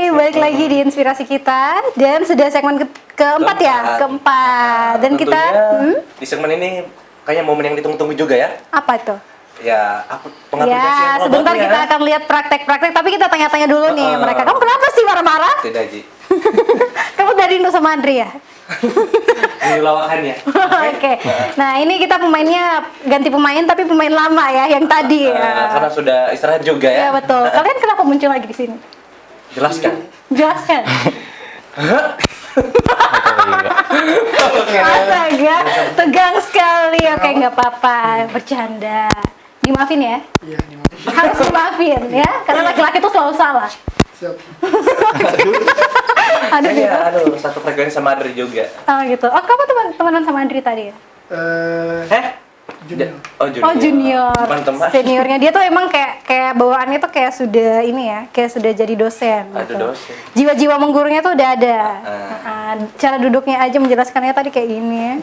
balik lagi di Inspirasi Kita dan sudah segmen keempat ya, keempat. Dan kita di segmen ini kayaknya momen yang ditunggu-tunggu juga ya. apa itu? Ya, pengaplikasian Ya, sebentar kita akan lihat praktek-praktek, tapi kita tanya-tanya dulu nih mereka. Kamu kenapa sih marah-marah? Tidak, Ji. Kamu dari Indo sama Andri ya? Ini lawakannya. Oke. Nah, ini kita pemainnya ganti pemain tapi pemain lama ya, yang tadi ya. Karena sudah istirahat juga ya. Ya, betul. Kalian kenapa muncul lagi di sini? Jelaskan. Jelaskan. Astaga, tegang sekali. Oke, nggak apa-apa, bercanda. Dimaafin ya? Iya, dimaafin. Harus dimaafin ya, karena laki-laki tuh selalu salah. Siap. Aduh, Kayaknya satu frekuensi sama Adri juga. oh gitu. Oh, kamu temenan sama Andri tadi ya? Junior. Oh, junior. Bukan teman. Seniornya dia tuh emang kayak bawaannya tuh kayak sudah ini ya, kayak sudah jadi dosen. Ada gitu. dosen. Jiwa-jiwa menggurunya tuh udah ada. Cara duduknya aja menjelaskannya tadi kayak gini ya.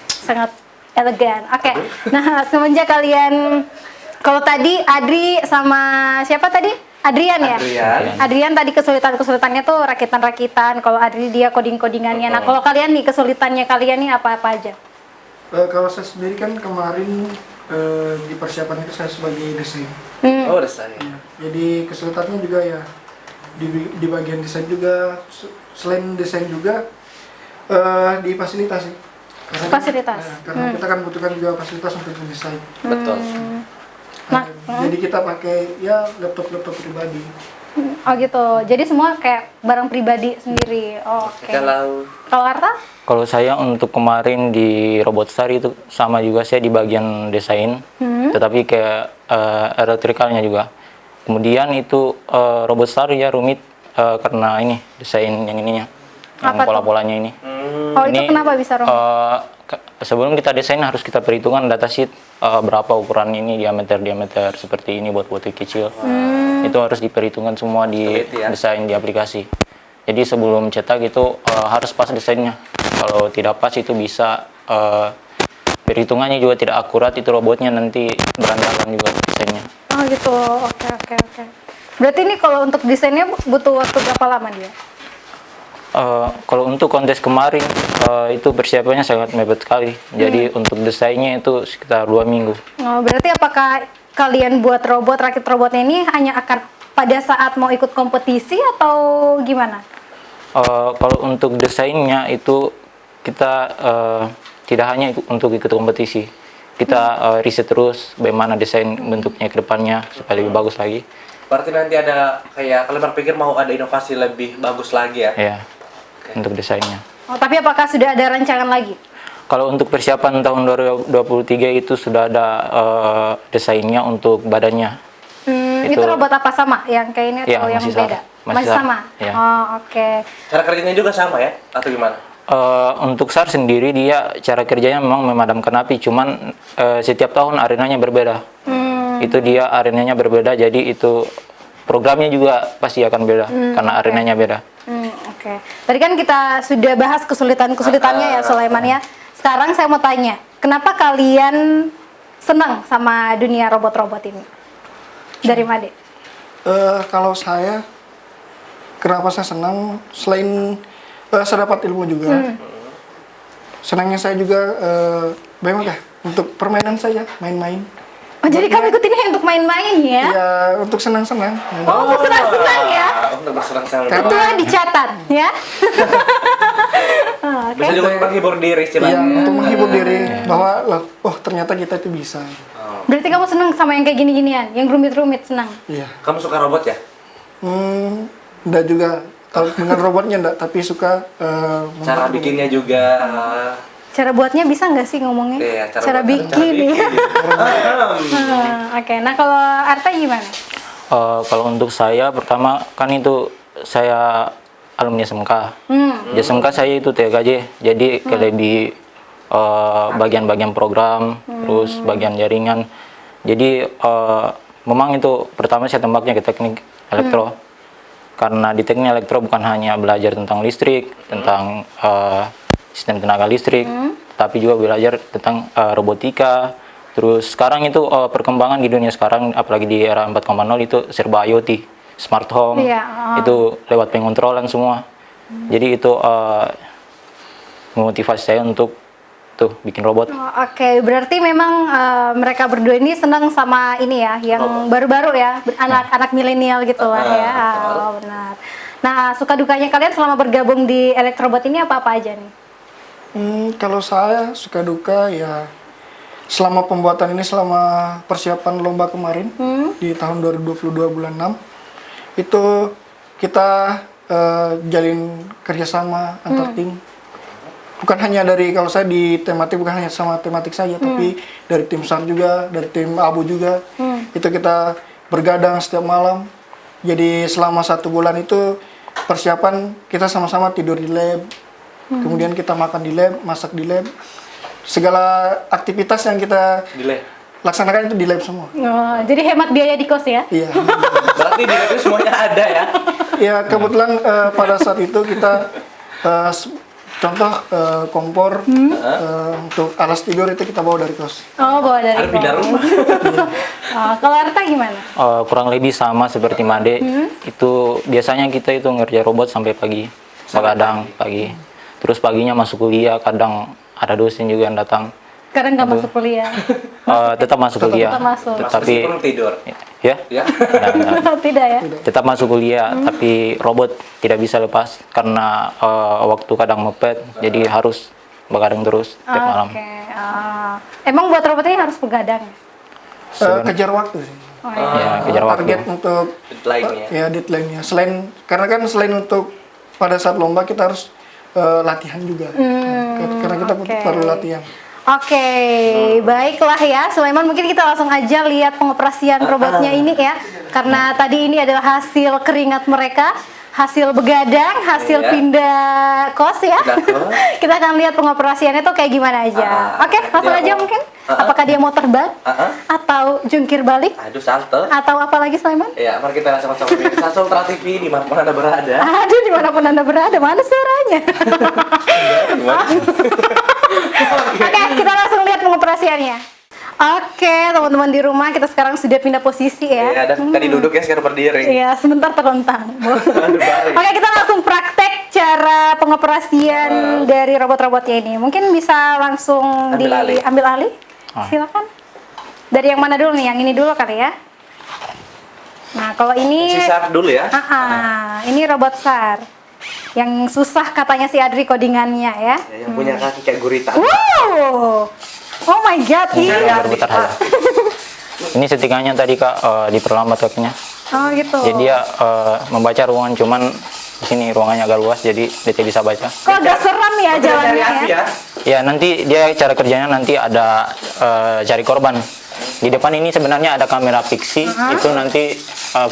Sangat elegan. Oke. Nah, semenjak kalian, kalau tadi Adri sama siapa tadi? Adrian ya? Adrian tadi kesulitannya tuh rakitan-rakitan. Kalau Adri dia coding-codingannya. Nah, kalau kalian nih kesulitannya kalian nih apa-apa aja? Kalau saya sendiri kan kemarin di persiapan itu saya sebagai desain. Oh, desain. Ya, jadi kesulitannya juga ya di bagian desain juga, selain desain juga di fasilitas sih. Fasilitas. Karena kita kan butuhkan juga fasilitas untuk mendesain. Betul. Jadi kita pakai ya laptop pribadi. Oh gitu. Jadi semua kayak barang pribadi sendiri. Oh, oke. Kalau Arta? Kalau saya untuk kemarin di Robotstar itu sama juga, saya di bagian desain, tetapi kayak elektrikalnya juga. Kemudian itu Robotstar ya rumit karena ini desain yang ininya, yang pola-polanya ini. Oh, itu kenapa bisa rumit? Sebelum kita desain harus kita perhitungkan datasheet berapa ukuran ini, diameter seperti ini buat kecil. Itu harus diperhitungkan semua di desain di aplikasi. Jadi sebelum cetak itu harus pas desainnya. Kalau tidak pas itu bisa perhitungannya juga tidak akurat, itu robotnya nanti berantakan juga desainnya. Oh gitu. Oke. Berarti ini kalau untuk desainnya butuh waktu berapa lama dia? Kalau untuk kontes kemarin itu persiapannya sangat mepet sekali. Jadi untuk desainnya itu sekitar 2 minggu. Oh, berarti apakah kalian buat rakit robotnya ini hanya akan pada saat mau ikut kompetisi atau gimana? Kalau untuk desainnya itu kita tidak hanya untuk ikut kompetisi. Kita riset terus bagaimana desain bentuknya ke depannya supaya lebih bagus lagi. berarti nanti ada kayak kalian berpikir mau ada inovasi lebih bagus lagi ya? Iya. Untuk desainnya. Oh, tapi apakah sudah ada rancangan lagi? Kalau untuk persiapan tahun 2023 itu sudah ada desainnya untuk badannya. Itu robot apa sama? Yang kayak ini atau yang beda? Masih sama? Ya. Oh, oke. Cara kerjanya juga sama ya? Atau gimana? Untuk SAR sendiri dia cara kerjanya memang memadamkan api, cuman setiap tahun arenanya berbeda. Itu dia arenanya berbeda, jadi itu programnya juga pasti akan beda karena arenanya beda. Oke. Tadi kan kita sudah bahas kesulitannya ya Sulaiman ya. Sekarang saya mau tanya, kenapa kalian senang sama dunia robot-robot ini? Dari Made. Kalau saya, kenapa saya senang? Selain saya dapat ilmu juga, senangnya saya juga bagaimana untuk permainan saya, main-main. Oh, jadi kamu ikut ini untuk main-main ya? Ya, untuk senang-senang. Oh, untuk senang-senang ya? Untuk bersenang-senang. Itu dicatat ya? Bisa juga menghibur diri Iya, untuk menghibur diri bahwa, oh ternyata kita itu bisa. Berarti kamu senang sama yang kayak gini-ginian, yang rumit-rumit senang? Iya. Kamu suka robot ya? Enggak juga. Kalau dengan robotnya enggak, tapi suka Cara bikinnya juga. Cara buatnya bisa nggak sih ngomongnya? Iya, cara bikin. Oke, nah kalau Arta gimana? Kalau untuk saya pertama kan itu saya alumni SMK. Di SMK saya itu TKJ, jadi kayak di bagian-bagian program, terus bagian jaringan. Jadi memang itu pertama saya tembaknya ke teknik elektro. Karena di teknik elektro bukan hanya belajar tentang listrik, tentang sistem tenaga listrik, tapi juga belajar tentang robotika. Terus sekarang itu perkembangan di dunia sekarang, apalagi di era 4.0 itu serba IoT. smart home, Iya, itu lewat pengontrolan semua. Jadi itu memotivasi saya untuk tuh bikin robot. Oh, oke, berarti memang mereka berdua ini senang sama ini ya, yang baru-baru ya, anak-anak milenial gitu lah ya. Oh, benar. Nah, suka dukanya kalian selama bergabung di Elektrobot ini apa-apa aja nih? Kalau saya suka duka ya selama pembuatan ini, selama persiapan lomba kemarin di tahun 2022 bulan 6 itu kita jalin kerjasama antar tim. Bukan hanya dari, kalau saya di tematik bukan hanya sama tematik saja, tapi dari tim SAR juga, dari tim ABU juga. Itu kita bergadang setiap malam. Jadi selama 1 bulan itu persiapan kita sama-sama tidur di lab. Kemudian kita makan di lab, masak di lab. Segala aktivitas yang kita Delay. laksanakan itu di lab semua. Oh, jadi hemat biaya di kos ya? Iya. Berarti di itu semuanya ada ya. Ya kebetulan pada saat itu kita contoh kompor untuk alas tidur itu kita bawa dari kos. Oh, bawa dari Ada pindah kos. rumah. Kalau Arta gimana? Kurang lebih sama seperti Made. Itu biasanya kita itu ngerja robot sampai pagi, begadang pagi. Terus paginya masuk kuliah, kadang ada dosen juga yang datang. Kadang nggak masuk kuliah. Tetap masuk kuliah, Tetap masuk. tetapi Meskipun tidur. ya Ya. Tidak ya? tetap masuk kuliah, tapi robot tidak bisa lepas karena waktu kadang mepet, jadi harus begadang terus tiap malam. Oke. Emang buat robot ini harus begadang? Kejar waktu sih. Oh, iya. Ya, kejar waktu. Target untuk Lainnya. ya deadline-nya. Karena kan selain untuk pada saat lomba kita harus latihan juga. Karena kita oke. perlu latihan. Oke, baiklah ya Sulaiman, mungkin kita langsung aja lihat pengoperasian robotnya ini ya. Karena tadi ini adalah hasil keringat mereka, hasil begadang, hasil Iya. pindah kos ya. Pindah kos. Kita akan lihat pengoperasiannya tuh kayak gimana aja. Oke, langsung aja mungkin. Apakah dia mau terbang? Atau jungkir balik? Aduh, salto. Atau apa lagi Sulaiman? Ya, mari kita sama-sama pemirsa Sultra TV dimanapun Anda berada. Aduh, dimanapun Anda berada, mana suaranya? Oke, kita langsung lihat pengoperasiannya. Oke, teman-teman di rumah, kita sekarang sudah pindah posisi ya. Iya, tadi duduk ya, sekarang berdiri. Iya, sebentar terlentang. baring. Oke, kita langsung praktek cara pengoperasian dari robot-robotnya ini. Mungkin bisa langsung Ambil alih. diambil alih. Silakan. Dari yang mana dulu nih? Yang ini dulu kali ya. Nah, kalau ini Sisar dulu ya. ini robot SAR. Yang susah katanya si Adri codingannya ya. Ya, yang punya kaki kayak gurita. Wow. Oh my god, Iya, iya. Berputar saja. Ini settingannya tadi Kak diperlambat kakinya. Oh gitu. Jadi dia membaca ruangan, cuman di sini ruangannya agak luas, jadi dia tidak bisa baca. Kok agak seram ya Berarti jalannya dari api ya? ya. Ya nanti dia cara kerjanya nanti ada cari korban. Di depan ini sebenarnya ada kamera fiksi, itu nanti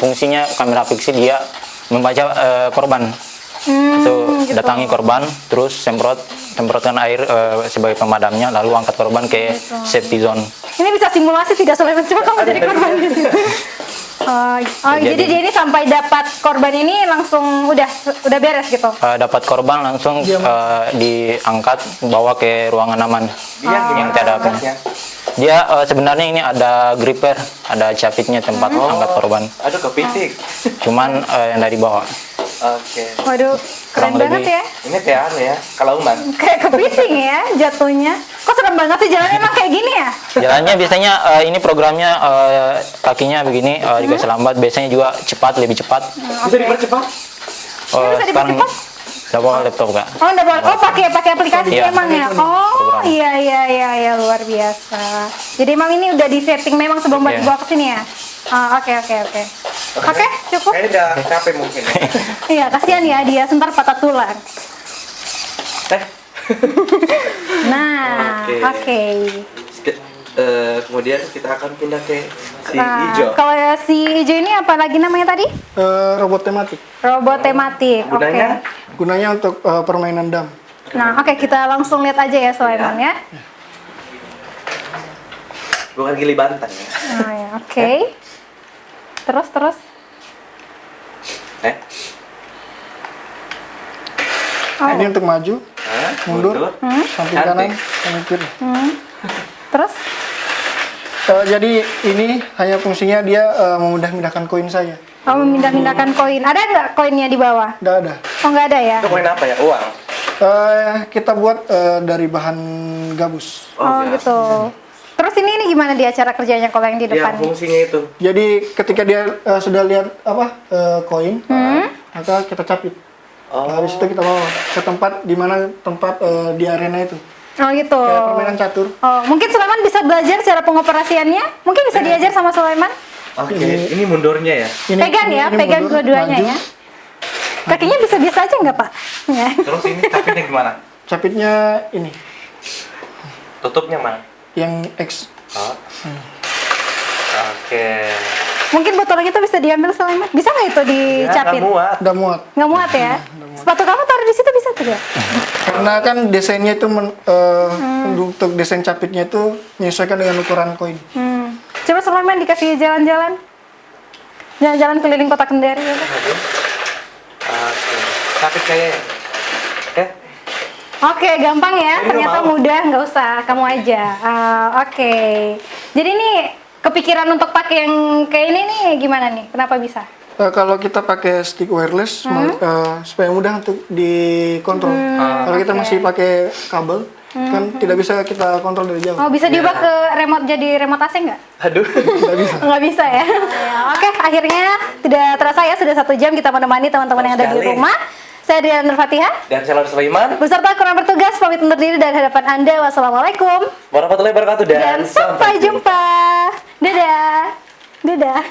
fungsinya kamera fiksi dia membaca korban. Itu gitu. datangi korban, terus semprotkan air sebagai pemadamnya, lalu angkat korban ke safety zone. Ini bisa simulasi tidak Sulaiman? Coba kamu jadi korban di situ. Jadi dia ini sampai dapat korban ini langsung udah beres gitu. Dapat korban langsung diangkat bawa ke ruangan aman Iya, yang gimana tidak ada apanya. angkatnya? Dia sebenarnya ini ada gripper, ada capitnya tempat angkat korban. Aduh, kepiting. Cuman yang dari bawah. Oke. Waduh, keren Kurang banget lebih. ya. Ini kayak anu ya, kalau umat. Kayak kepiting ya jatuhnya. Kok serem banget sih jalannya emang kayak gini ya? Jalannya biasanya ini programnya kakinya begini dikasih lambat, biasanya juga cepat, lebih cepat. Bisa dipercepat? Bisa Sekarang dipercepat? udah bawa laptop Kak. Oh, udah boleh. Oh, pakai aplikasi Iya. emang ya. Oh, Program. iya luar biasa. Jadi emang ini udah di setting memang sebelum Iya. dibawa ke sini ya. Oke. Oke, cukup. Kayaknya udah capek mungkin. Iya, kasihan ya dia sebentar patah tulang. Teh. Nah, oke. Kemudian kita akan pindah ke si Nah, hijau. kalau si hijau ini apa lagi namanya tadi? Robot tematik. Robot tematik. Oke. Gunanya? Gunanya untuk permainan dam. Nah, oke, kita langsung lihat aja ya Sulaiman ya. Bukan gili bantan ya. Nah, ya, oke. Terus. Oh. Ini untuk maju, Hah? mundur, samping kanan, Cantik. samping kiri. Terus? Jadi ini hanya fungsinya dia memudahkan koin saja. Oh, memindah-mindahkan koin. Ada nggak koinnya di bawah? Nggak ada. Oh, nggak ada ya? Itu koin apa ya? Uang. Kita buat dari bahan gabus. Oh, ya. gitu. Terus ini gimana dia cara kerjanya kalau yang di Ya, depan? fungsinya itu. Jadi ketika dia sudah lihat koin, maka kita capit. Oh. Habis itu kita bawa ke tempat di mana tempat di arena itu. Oh, gitu. Kayak permainan catur. Oh, mungkin Sulaiman bisa belajar cara pengoperasiannya? Mungkin bisa diajar sama Sulaiman? Oke, ini mundurnya ya. Pegang ya, pegang mundur, dua-duanya maju. ya. Kakinya bisa biasa aja nggak, Pak? Ya. Terus ini capitnya gimana? Capitnya ini, Tutupnya mana? yang X. Oh. Oke. Mungkin botol itu bisa diambil Sulaiman. Bisa nggak itu Ya, dicapit? nggak muat. Udah muat. Nggak muat ya? Sepatu kamu taruh di situ bisa tidak? Karena kan desainnya itu untuk desain capitnya itu menyesuaikan dengan ukuran koin. Coba Sulaiman dikasih jalan-jalan. Jalan-jalan keliling kota Kendari ya. Pak? Oke. Capit kayaknya. Ya. Oke, gampang ya. Ini Ternyata mau. mudah, nggak usah. Kamu aja. Oke. Jadi ini kepikiran untuk pakai yang kayak ini nih gimana nih? Kenapa bisa? Kalau kita pakai stick wireless supaya mudah untuk dikontrol. Kalau kita masih pakai kabel kan tidak bisa kita kontrol dari jauh. Oh, bisa diubah ke remote jadi remote AC nggak? Aduh. Nggak bisa. Nggak bisa ya? Oke, akhirnya tidak terasa ya sudah 1 jam kita menemani teman-teman yang ada di Sekali. rumah. Saya Dian Nur Fatihah. Dan saya Laura Sulaiman. Beserta kurang bertugas pamit undur diri dari hadapan Anda. Wassalamualaikum Warahmatullahi wabarakatuh dan sampai jumpa. Dadah. Dadah.